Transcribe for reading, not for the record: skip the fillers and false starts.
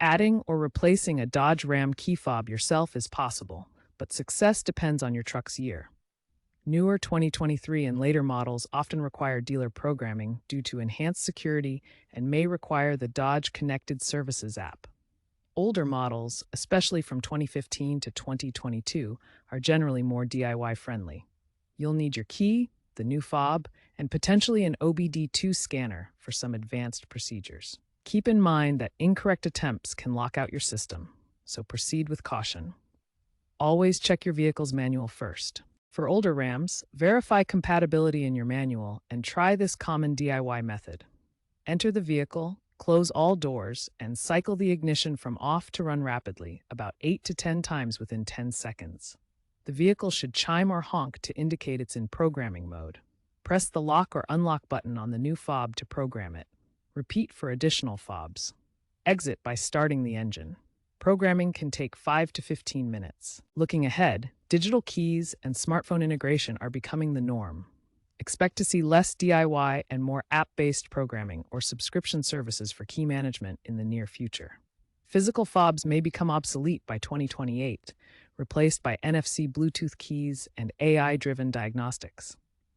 Adding or replacing a Dodge Ram key fob yourself is possible, but success depends on your truck's year. Newer 2023 and later models often require dealer programming due to enhanced security and may require the Dodge Connected Services app. Older models, especially from 2015 to 2022, are generally more DIY friendly. You'll need your key, the new fob, and potentially an OBD2 scanner for some advanced procedures. Keep in mind that incorrect attempts can lock out your system, so proceed with caution. Always check your vehicle's manual first. For older Rams, verify compatibility in your manual and try this common DIY method. Enter the vehicle, close all doors, and cycle the ignition from off to run rapidly, about 8 to 10 times within 10 seconds. The vehicle should chime or honk to indicate it's in programming mode. Press the lock or unlock button on the new fob to program it. Repeat for additional fobs. Exit by starting the engine. Programming can take 5 to 15 minutes. Looking ahead, digital keys and smartphone integration are becoming the norm. Expect to see less DIY and more app-based programming or subscription services for key management in the near future. Physical fobs may become obsolete by 2028, replaced by NFC Bluetooth keys and AI-driven diagnostics.